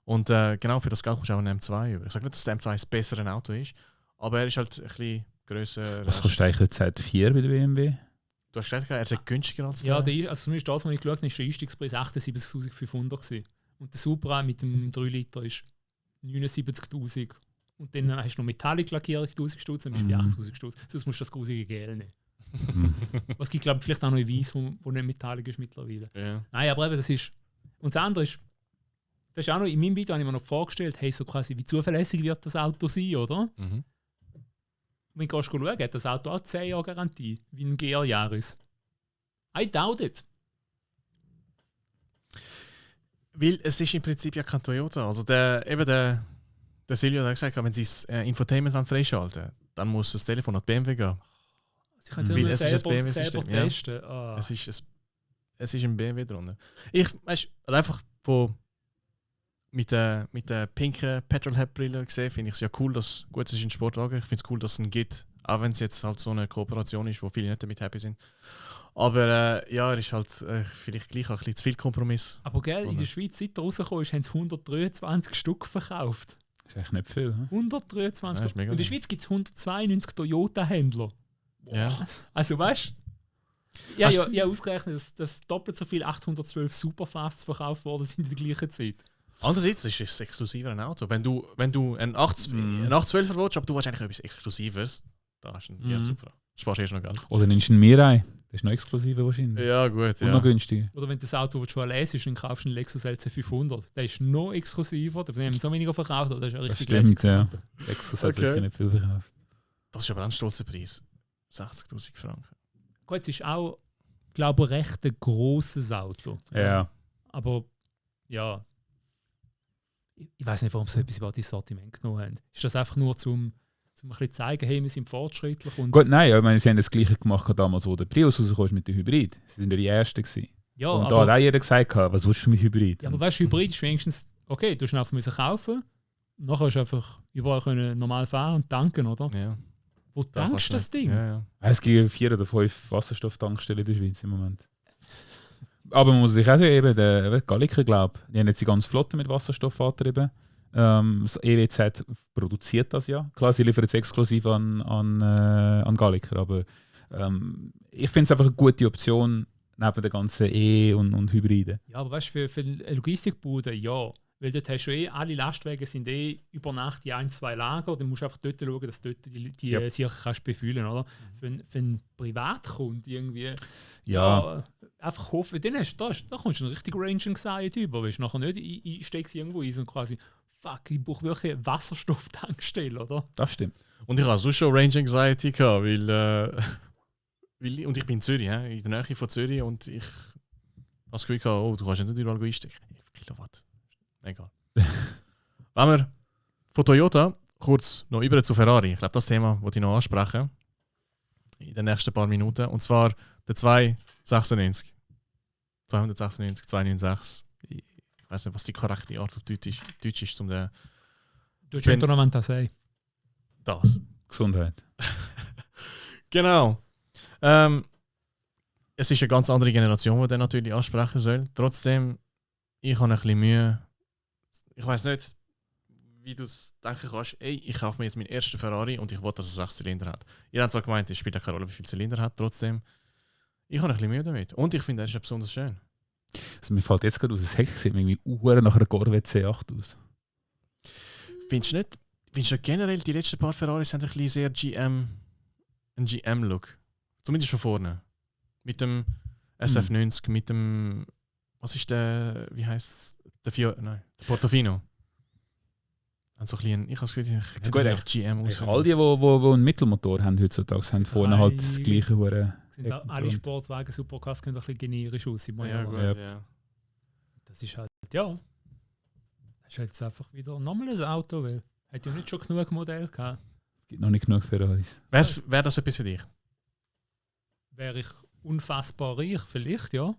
A: Und genau für das Geld kommst du auch einen M2 über. Ich sage nicht, dass der M2 das bessere Auto ist, aber er ist halt ein bisschen grösser.
C: Was kostet eigentlich der Z4 bei der BMW?
A: Du hast gesagt, er ist günstiger als
B: Ja,
A: der.
B: also zumindest das, was ich geschaut habe, ist der Einstiegspreis 78.500 gewesen. Und der Supra mit dem 3 Liter ist 79.000. Und dann hast du noch Metallic-Lackierung 1'000 Stutz, dann bist du bei 80'000 Stutz. Sonst musst du das grusige Gel nehmen. Was gibt, glaube ich, vielleicht auch noch in Weiss, wo nicht Metallic ist mittlerweile.
A: Ja.
B: Nein, aber eben, das ist... Und das andere ist... Das ist auch noch, in meinem Video habe ich mir noch vorgestellt, hey, so quasi, wie zuverlässig wird das Auto sein, oder?
A: Mhm.
B: Wenn du schauen, hat das Auto auch 10 Jahre Garantie, wie ein GR-Jahres. I doubt it.
A: Weil es ist im Prinzip ja kein Toyota. Also der Silvio hat gesagt, wenn sie das Infotainment freischalten wollen, dann muss das Telefon an die BMW gehen.
B: Sie können
A: Weil
B: es
A: es ist
B: selber,
A: ein
B: selber
A: BMW-System, ja.
B: testen. Ah.
A: Es ist ein BMW drunter. Weißt du, einfach mit der pinken Petrolhead-Brille gesehen, finde ich es ja cool, dass es ist ein Sportwagen. Ich finde es cool, dass es einen gibt, auch wenn es jetzt halt so eine Kooperation ist, wo viele nicht damit happy sind. Aber ja, er ist halt vielleicht gleich auch ein bisschen zu viel Kompromiss.
B: Aber gell, in
A: Oder?
B: der Schweiz, seit er rausgekommen ist, haben sie 123 Stück verkauft.
C: Das ist echt nicht viel. Hm?
B: 123
A: Ja, ist
B: Stück.
A: mega
B: Und in der
A: viel.
B: Schweiz gibt es 192 Toyota-Händler.
A: Ja.
B: Also weißt du? Ja, ich habe ausgerechnet, dass doppelt so viel 812 Superfasts verkauft worden sind in der gleichen Zeit.
A: Andererseits ist es exklusiver ein Auto. Wenn du ein 812er willst, aber du willst eigentlich etwas Exklusiveres, da hast du einen super. Sparst erst noch Geld.
C: Oder nimmst du einen Mirai? Das ist noch exklusiver wahrscheinlich.
A: Ja, gut.
C: Und noch günstiger.
B: Oder wenn du das Auto schon lässt, dann kaufst du einen Lexus LC500. Der ist noch exklusiver, da haben so weniger verkauft, aber das ist ja
C: Das
B: richtig
C: stimmt,
B: lässig.
C: ja. Lexus hat
A: Okay.
C: sicher nicht viel verkauft.
A: Das ist aber ein stolzer Preis. 60'000 Franken.
B: Gut, es ist auch, glaube ich, recht ein grosses Auto.
C: Ja.
B: Aber ja, ich weiß nicht, warum sie etwas über das Sortiment genommen haben. Ist das einfach nur zum ein bisschen zeigen, hey, wir sind fortschrittlich? Und
C: Gut, nein, ich meine, sie haben das Gleiche gemacht damals, wo der Prius rauskam mit dem Hybrid. Sie sind ja die Ersten gewesen.
B: ja,
C: Und da
B: aber,
C: hat auch jeder gesagt, was willst du mit Hybrid?
B: ja, aber weißt du, Hybrid ist wenigstens, okay, du musst ihn einfach müssen kaufen. Nachher hast du einfach überall können normal fahren und tanken, oder?
A: Ja.
B: Wo
A: Da
B: tankst
A: kannst
B: du das Ding?
A: Ja, ja.
C: Es gibt 4 oder 5 Wasserstofftankstellen in der Schweiz im Moment. Aber man muss sich auch sagen, eben, der Galliker, glaube ich, die haben jetzt die ganze Flotte mit Wasserstoff angetrieben. Das EWZ produziert das ja. Klar, sie liefern es exklusiv an Galliker, aber ich finde es einfach eine gute Option, Neben den ganzen und Hybriden.
B: Ja, aber weißt du, für eine Logistikbude, ja. Weil dort hast du alle Lastwagen sind über Nacht in 1-2 Lager. Dann musst du einfach dort schauen, dass du dort die sicher kannst befüllen, oder? Für einen Privatkunden irgendwie.
C: Ja.
B: Einfach hoffen, dann da kommst du eine richtig Range Anxiety über. Weißt du, nachher nicht, ich stecke sie irgendwo ein und quasi, fuck, ich brauche wirklich eine Wasserstofftankstelle, oder?
C: Das stimmt.
A: Und ich hatte auch schon Range Anxiety gehabt, und ich bin in Zürich, in der Nähe von Zürich, und ich habe das Gefühl gehabt, oh, du kannst nicht überall einstecken. Kilowatt. Egal. Wenn wir von Toyota kurz noch über zu Ferrari, ich glaube, das Thema wollte ich noch ansprechen in den nächsten paar Minuten, und zwar der 296. 296. Ich weiß nicht, was die korrekte Art auf Deutsch ist zum der.
B: Du hast noch mal sagen.
A: Das.
C: Gesundheit.
A: Genau. Es ist eine ganz andere Generation, die der natürlich ansprechen soll. Trotzdem, ich habe ein bisschen Mühe. Ich weiß nicht, wie du es denken kannst. Ey, ich kaufe mir jetzt meinen ersten Ferrari und ich will, dass er 6 Zylinder hat. Ihr habt zwar gemeint, es spielt keine Rolle, wie viele Zylinder er hat. Trotzdem, ich habe ein bisschen Mühe damit. Und ich finde, er ist ja besonders schön.
C: Also mir fällt jetzt gerade aus, das Heck sieht mir irgendwie nach einer Corvette C8 aus.
A: Findest du nicht generell, die letzten paar Ferraris haben ein bisschen sehr einen GM-Look? Zumindest von vorne. Mit dem SF90, mit dem, was ist der, wie heisst es? Der Portofino. So ein bisschen, ich habe das Gefühl, ich
C: gut,
A: echt GM aus.
C: All die einen Mittelmotor haben heutzutage, haben vorne halt das gleiche
B: Sind alle Sportwagen, Supercars können ein bisschen generisch aussehen.
A: Ja.
B: Das ist halt, ja. Das ist jetzt einfach wieder ein normales Auto, weil hat ja nicht schon genug Modelle gehabt.
C: Es gibt noch nicht genug Ferraris.
A: Wäre das etwas für dich?
B: Wäre ich unfassbar reich, vielleicht, ja.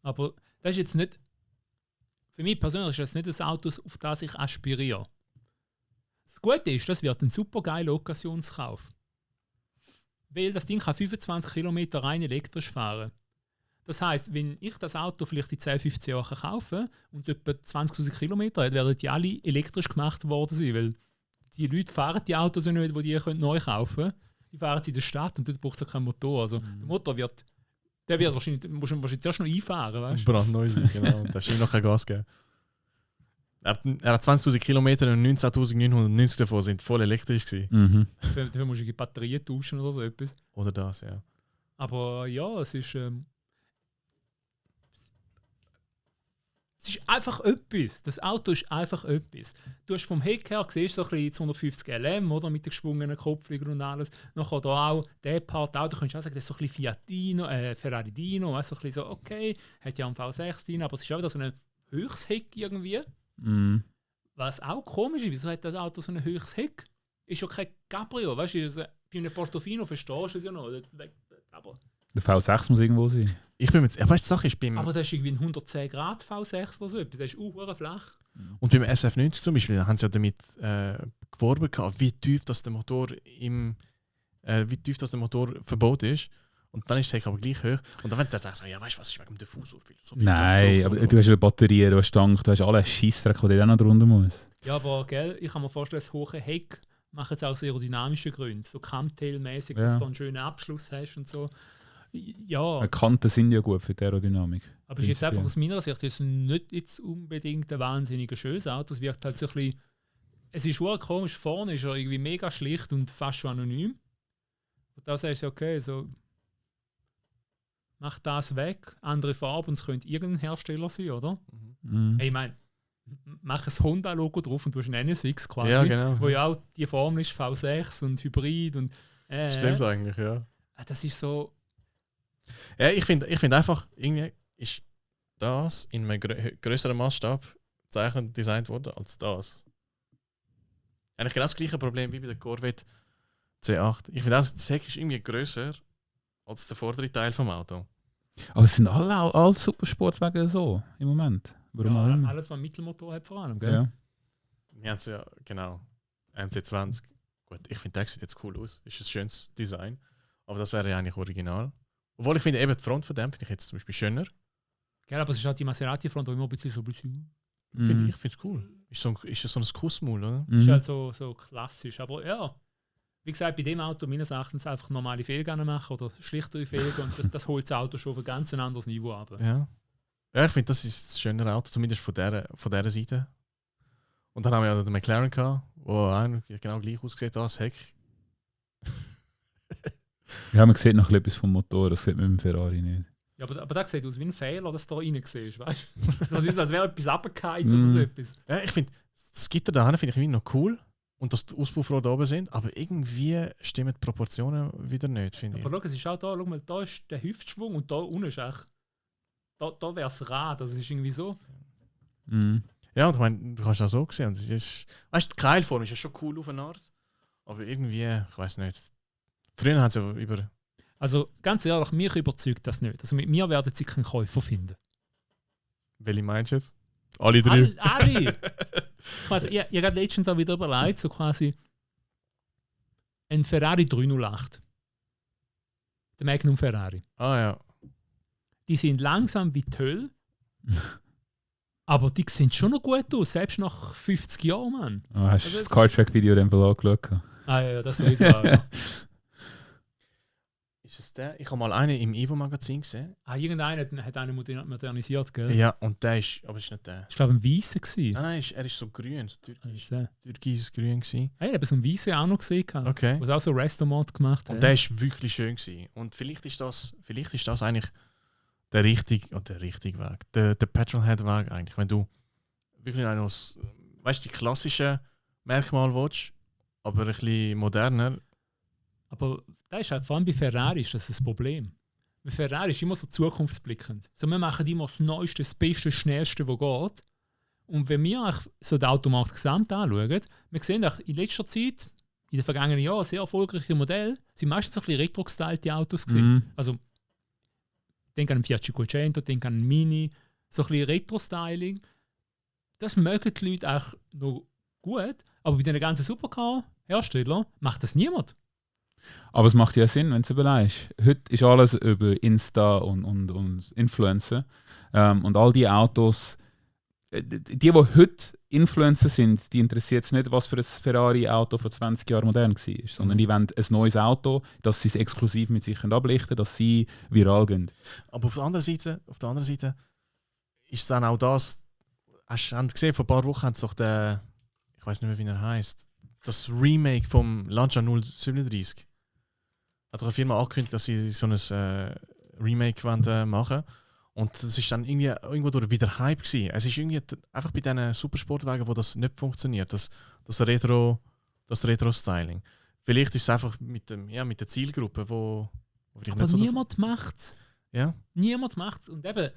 B: Aber das ist jetzt nicht, für mich persönlich ist das nicht ein Auto, auf das ich aspiriere. Das Gute ist, das wird ein super geiler Occasionskauf. Weil das Ding kann 25 Kilometer rein elektrisch fahren. Das heisst, wenn ich das Auto vielleicht in 10-15 Jahren kaufe und etwa 20'000 Kilometer hat, werden die alle elektrisch gemacht worden sein. Weil die Leute fahren die Autos ja nicht, die neu kaufen können. Die fahren sie in der Stadt und dort braucht es ja keinen Motor. Also der Motor wird wahrscheinlich, musst du wahrscheinlich zuerst noch einfahren, weißt du?
A: Brandneu sein, genau. Da hast du ihm noch kein Gas gegeben. Er hat 20'000 Kilometer und 19.990 davon sind voll elektrisch gewesen.
B: Dafür musst du die Batterien tauschen oder so etwas.
A: Oder das, ja.
B: Aber ja, es ist einfach etwas. Das Auto ist einfach etwas. Du hast vom Heck her, siehst so ein bisschen 250 LM, oder? Mit den geschwungenen Kopflügern und alles. Nachher da auch der Part, da könntest du auch sagen, das ist so ein bisschen Fiat Dino, Ferrari Dino, weißt, so ein bisschen so, okay, hat ja einen V6 drin, aber es ist auch wieder so ein höchstes Heck irgendwie. Was auch komisch ist, wieso hat das Auto so ein höchstes Heck? Ist ja kein Cabrio, weißt du, bei einem Portofino verstehst du es ja noch. Aber
C: der V6 muss irgendwo sein.
A: Ich bin mit, ja, weißt du, die Sache ist beim.
B: Aber das ist irgendwie ein 110 Grad V6 oder so etwas. Das ist auch flach.
A: Und beim SF90 zum Beispiel haben sie ja damit geworben, wie tief das der Motor verbaut ist. Und dann ist das Heck aber gleich hoch. Und dann wenn sie jetzt sagen, ja, weißt du, was ist wegen dem Diffusor? So
C: Nein, aber du hast eine Batterie, du hast Stank, du hast alle Scheissdreck, der dann noch drunter muss.
B: Ja, aber gell, ich kann mir vorstellen, das hohe Heck macht es aus aerodynamischen Gründen. So Camptail-mäßig, dass du einen schönen Abschluss hast und so. Ja.
C: Kanten sind ja gut für die Aerodynamik.
B: Aber es ist jetzt einfach aus meiner Sicht ist nicht jetzt unbedingt ein wahnsinnig schönes Auto. Es wirkt halt so ein bisschen. Es ist schon komisch, vorne ist er irgendwie mega schlicht und fast schon anonym. Und da sagst du, okay, so mach das weg, andere Farbe und es könnte irgendein Hersteller sein, oder? Hey, ich meine, mach ein Honda-Logo drauf und du hast ein NSX quasi,
A: ja, genau.
B: Wo ja auch die Form ist, V6 und Hybrid und
A: stimmt eigentlich, ja.
B: Das ist so.
A: Ja, ich find einfach, irgendwie ist das in einem größeren Maßstab gezeichnet und designt worden als das. Eigentlich genau das gleiche Problem wie bei der Corvette C8. Ich finde auch, das Heck ist irgendwie grösser als der vordere Teil vom Auto.
C: Aber es sind alle Supersportwagen so im Moment. Warum auch immer?
B: Alles, was einen Mittelmotor hat, vor allem, gell?
C: Ja.
A: Wir haben es ja, genau, MC20. Gut, ich finde, der sieht jetzt cool aus. Ist ein schönes Design. Aber das wäre ja eigentlich original. Obwohl ich finde, eben die Front von dem finde ich jetzt zum Beispiel schöner.
B: Gell, aber es ist halt die Maserati-Front, die immer ein bisschen.
A: Ich finde es cool. Ist so ein Kussmaul, oder?
B: Ist halt so klassisch. Aber ja, wie gesagt, bei dem Auto meines Erachtens einfach normale Fehlgänge machen oder schlichtere Fehlgänge und das holt das Auto schon auf ein ganz anderes Niveau ab.
A: Ja. Ja, ich finde, das ist ein schöneres Auto, zumindest von dieser Seite. Und dann haben wir ja den McLaren gehabt, der genau gleich aussieht als Heck.
C: Ja, man sieht noch etwas vom Motor, das sieht man mit dem Ferrari nicht.
B: Ja, aber das sieht aus wie ein Fehler, dass du da rein siehst, weißt du? Das ist, als wäre etwas runtergefallen oder so etwas.
A: Ja, ich finde, das Gitter da finde ich irgendwie noch cool. Und dass die Auspuffrohre da oben sind, aber irgendwie stimmen die Proportionen wieder nicht, finde ich.
B: Aber schau, es ist auch da, schau mal, da ist der Hüftschwung und da unten ist echt, da wäre es Rad, das ist irgendwie so.
C: Mhm.
A: Ja, und ich meine, du kannst das so sehen. Und es ist, weißt du, die Keilform ist ja schon cool auf eine Art, aber irgendwie, ich weiß nicht. Früher haben sie ja über...
B: Also ganz ehrlich, mich überzeugt das nicht. Also mit mir werden sie keinen Käufer finden.
A: Welche meinst du jetzt? Alle drei?
B: Alle! Quasi, ich habe letztens auch wieder überlegt, so quasi ein Ferrari 308. Der Magnum Ferrari.
A: Ah ja.
B: Die sind langsam wie die Hölle, aber die sehen schon noch gut aus, selbst nach 50 Jahren, Mann.
C: Oh, hast du
B: Also
C: das Car-Track-Video dann wohl angeschaut?
B: Ah ja, das sowieso. Ja.
A: Ist es der? Ich habe mal einen im Evo-Magazin gesehen.
B: Irgendeiner hat einen modernisiert, gell?
A: Ja, und der ist, aber ist nicht der.
B: Ich glaube, ein Weißer gewesen.
A: Nein, er ist so grün, so türkises Grün gewesen.
B: Hey, ich habe so einen Weißen auch noch gesehen,
A: Okay.
B: was auch so Restaurant gemacht hat.
A: Und der ist wirklich schön gewesen. Und vielleicht ist das eigentlich der richtige Weg. Der Petrolhead-Weg eigentlich. Wenn du wirklich noch weißt, die klassischen Merkmale willst, aber ein bisschen moderner.
B: Aber das ist halt, vor allem bei Ferrari ist das ein Problem. Bei Ferrari ist immer so zukunftsblickend. So, wir machen immer das Neueste, das Beste, das Schnellste, was geht. Und wenn wir so den Automarkt gesamt anschauen, wir sehen auch in letzter Zeit, in den vergangenen Jahren, sehr erfolgreiche Modelle, sind meistens so ein bisschen retro-gestylte Autos gewesen.
C: Mhm.
B: Also, denk an einen Fiat Cinquecento, denk an einen Mini, so ein bisschen Retro-Styling. Das mögen die Leute auch noch gut, aber bei den ganzen Supercar-Herstellern macht das niemand.
C: Aber es macht ja Sinn, wenn du überlegst. Heute ist alles über Insta und Influencer. Und all die Autos, die heute Influencer sind, die interessiert es nicht, was für ein Ferrari-Auto vor 20 Jahren modern war. Sondern die wollen ein neues Auto, dass sie es exklusiv mit sich ablichten können, dass sie viral gehen.
A: Aber auf der anderen Seite ist dann auch das, hast du gesehen, vor ein paar Wochen haben sie doch den, ich weiß nicht mehr, wie er heißt, das Remake vom Lancia 037. Hat doch eine Firma angekündigt, dass sie so ein Remake machen wollen. Und das ist dann irgendwie irgendwo durch wieder Hype gewesen. Es ist irgendwie einfach bei diesen Supersportwagen, wo das nicht funktioniert, das Retro-Styling. Vielleicht ist es einfach mit der Zielgruppe, wo vielleicht
B: Aber
A: nicht so
B: niemand macht es.
A: ja.
B: Niemand macht es. Und eben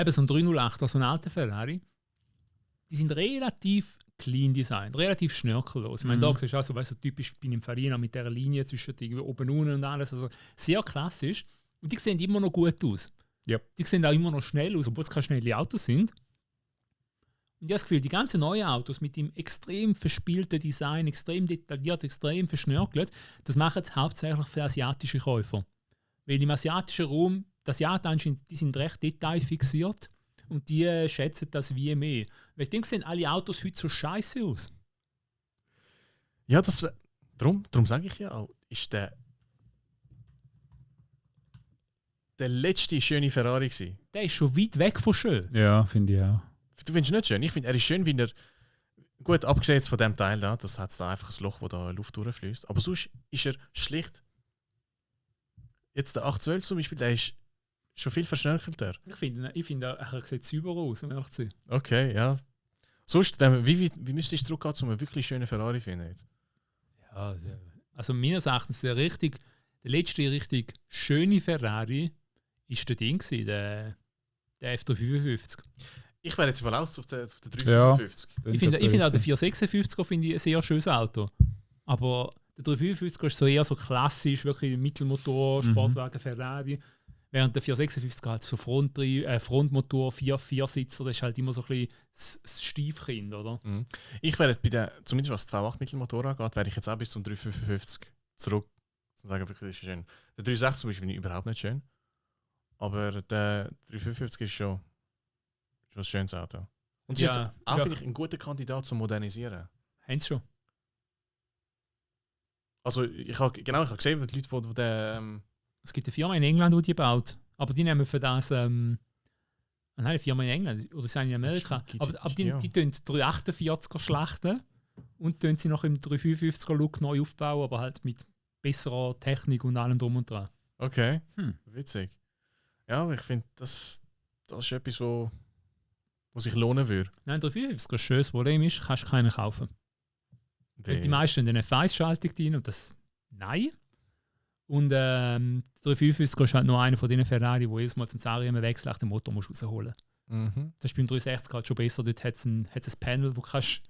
B: so ein 308, also ein alter Ferrari, die sind relativ clean designt, relativ schnörkellos. Ich meine, da siehst du auch so, weißt, so typisch Pininfarina mit dieser Linie zwischen oben und unten und alles. Also sehr klassisch. Und die sehen immer noch gut aus.
C: Yep.
B: Die sehen auch immer noch schnell aus, obwohl es keine schnellen Autos sind. Und ich habe das Gefühl, die ganzen neuen Autos mit dem extrem verspielten Design, extrem detailliert, extrem verschnörkelt, das machen es hauptsächlich für asiatische Käufer. Weil im asiatischen Raum, die Asiaten die sind recht detailfixiert und die schätzen das wie mehr. Weil dem sehen alle Autos heute so scheiße aus.
A: Ja, darum sage ich ja auch, ist der letzte schöne Ferrari gewesen.
B: Der ist schon weit weg von schön.
C: Ja, finde ich auch.
A: Du findest ihn nicht schön? Ich finde, er ist schön, wie er... Gut, abgesehen von dem Teil da, das hat da einfach ein Loch, wo da Luft durchfließt. Aber sonst ist er schlicht... Jetzt der 812 zum Beispiel, der ist schon viel verschnörkelter.
B: Ich finde, er sieht sauber aus, um ehrlich zu sein.
A: Okay, ja. Sonst, wie müsstest du zurückgehen, um einen wirklich schönen Ferrari zu finden?
B: Ja, also meines Erachtens der letzte richtig schöne Ferrari ist der Ding gewesen, der F355.
A: Ich wäre jetzt wohl aus auf der 355.
C: Ja.
B: Ich finde auch der 456 finde ich ein sehr schönes Auto. Aber der 355 ist so eher so klassisch, wirklich Mittelmotor, Sportwagen, Ferrari. Während der 456 hat so Frontmotor, Viersitzer, das ist halt immer so ein bisschen das Stiefkind, oder?
A: Mhm. Ich wäre jetzt zumindest was 2.8 Mittelmotor angeht, wäre ich jetzt auch bis zum 355 zurück. Zum sagen, wirklich, das ist schön. Der 360 zum Beispiel finde ich überhaupt nicht schön. Aber der 355 ist schon ein schönes Auto. Und es ist jetzt auch finde ich ein guter Kandidat zum Modernisieren.
B: Haben sie schon.
A: Also ich habe gesehen, die Leute, die den...
B: Es gibt eine Firma in England, die baut. Aber die nehmen für das... eine Firma in England oder sind in Amerika. Aber die tun 348er schlachten und tun sie noch im 355er Look neu aufbauen, aber halt mit besserer Technik und allem drum und dran.
A: Okay, witzig. Ja, aber ich finde, das ist etwas, wo sich lohnen würde.
B: Nein, 355er ist schön. Das Problem ist, kannst du keinen kaufen. Die meisten haben eine F1-Schaltung drin und das... Nein. Und 355 ist halt nur einer von diesen Ferrari, wo jedes Mal zum Zariemen wechseln, den Motor musst rausholen. Das ist beim 360 halt schon besser. Dort hat es ein Panel, wo du kannst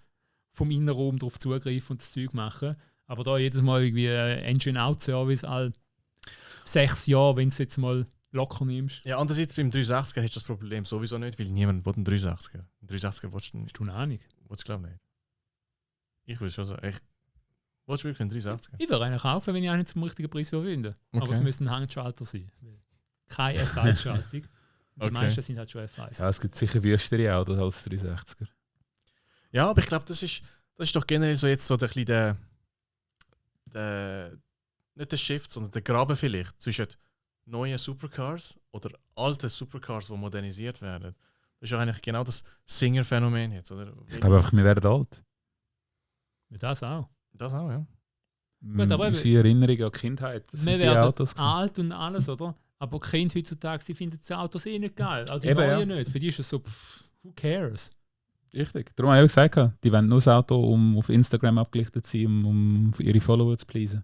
B: vom Innenraum drauf zugreifen und das Zeug machen. Aber da jedes Mal irgendwie Engine-Out-Service all 6 Jahre, wenn du es jetzt mal locker nimmst.
A: Ja, andererseits beim 360er hast du das Problem sowieso nicht, weil niemand will einen 360er. Einen 360er willst du nicht.
B: Hast du eine Ahnung?
A: Willst du glaube nicht. Ich will schon so. Willst du wirklich einen 360er?
B: Ich würde einen kaufen, wenn ich einen zum richtigen Preis finde.
A: Okay.
B: Aber es müsste ein Handschalter sein. Keine F1-Schaltung. Die meisten sind halt schon F1.
C: Ja, es gibt sicher wüstere Autos als 360er.
A: Ja, aber ich glaube, das ist doch generell so jetzt so der nicht der Shift, sondern der Graben vielleicht zwischen neuen Supercars oder alten Supercars, die modernisiert werden. Das ist ja eigentlich genau das Singer-Phänomen jetzt, oder?
C: Ich glaube einfach, wir werden alt.
B: Das auch.
A: Das auch, ja.
B: Gut, aber
C: unsere Erinnerung an die Kindheit, das
B: wir
C: sind die
B: werden
C: Autos.
B: alt und alles, oder? Aber Kinder heutzutage, sie finden die Autos nicht geil. Also die
C: Eben,
B: neuen
C: ja.
B: nicht. Für die ist es so, who cares?
C: Richtig. Darum habe ich auch gesagt, die wollen nur das Auto, um auf Instagram abgelichtet zu sein, um ihre Follower zu pleasen.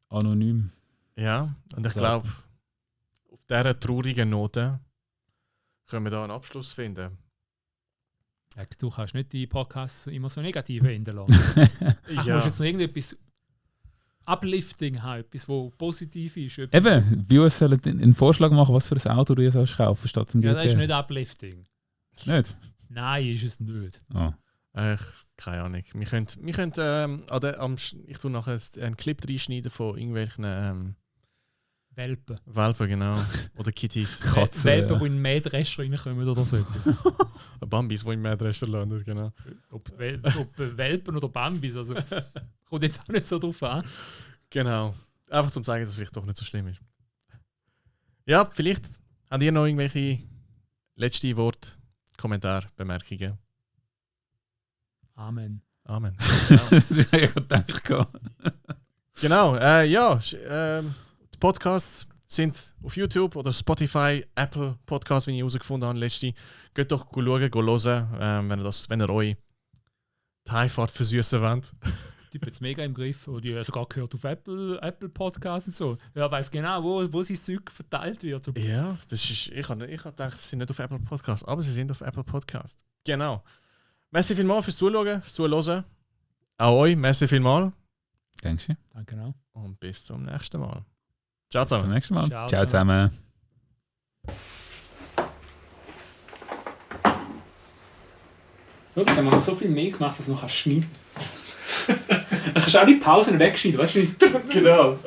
C: Anonym.
A: Ja, und ich glaube, auf dieser traurigen Note können wir da einen Abschluss finden.
B: Du kannst nicht die Podcasts immer so negativ enden lassen. Ach, du musst jetzt noch irgendetwas Uplifting haben, etwas, was positiv ist.
C: Eben, Views sollen einen Vorschlag machen, was für ein Auto du jetzt kaufen sollst, statt dem
B: Ja,
C: GT.
B: das ist nicht Uplifting.
C: Nicht?
B: Nein, ist es nicht.
C: Oh.
A: Keine Ahnung. Wir können ich tue nachher einen Clip reinschneiden von irgendwelchen
B: Welpen,
A: genau. Oder Kitties.
C: Katzen,
B: Welpen, die in den Mähdrescher reinkommen oder so etwas.
A: Bambis, die im Mähdrescher landen, genau.
B: Ob Welpen oder Bambis, also kommt jetzt auch nicht so drauf an.
A: Genau. Einfach zum zeigen, dass es vielleicht doch nicht so schlimm ist. Ja, vielleicht habt ihr noch irgendwelche letzte Worte, Kommentare, Bemerkungen.
B: Amen.
A: Amen.
C: Das ist ja gedacht.
A: Genau, die Podcasts sind auf YouTube oder Spotify, Apple Podcasts, wie ich herausgefunden habe, letzte. Geht doch schauen, hören, wenn ihr euch die Heimfahrt versüßen wollt.
B: Die hat es mega im Griff. Und die sogar gehört auf Apple Podcasts und so. Ja, weiß genau, wo sein Zeug verteilt wird.
A: Ja, ich habe gedacht, sie sind nicht auf Apple Podcasts, aber sie sind auf Apple Podcasts. Genau. Merci vielmals fürs Zuschauen, fürs Zuhören. Auch euch, merci vielmals.
C: Dankeschön.
B: Danke auch.
A: Und bis zum nächsten Mal. Ciao
C: Bis zum
A: zusammen.
C: nächsten Mal.
B: Ciao
C: Ciao zusammen.
B: Schau, jetzt haben wir noch so viel mehr gemacht, dass du noch schneiden kannst. Du kannst auch die Pausen wegschneiden, weißt du?
A: Genau.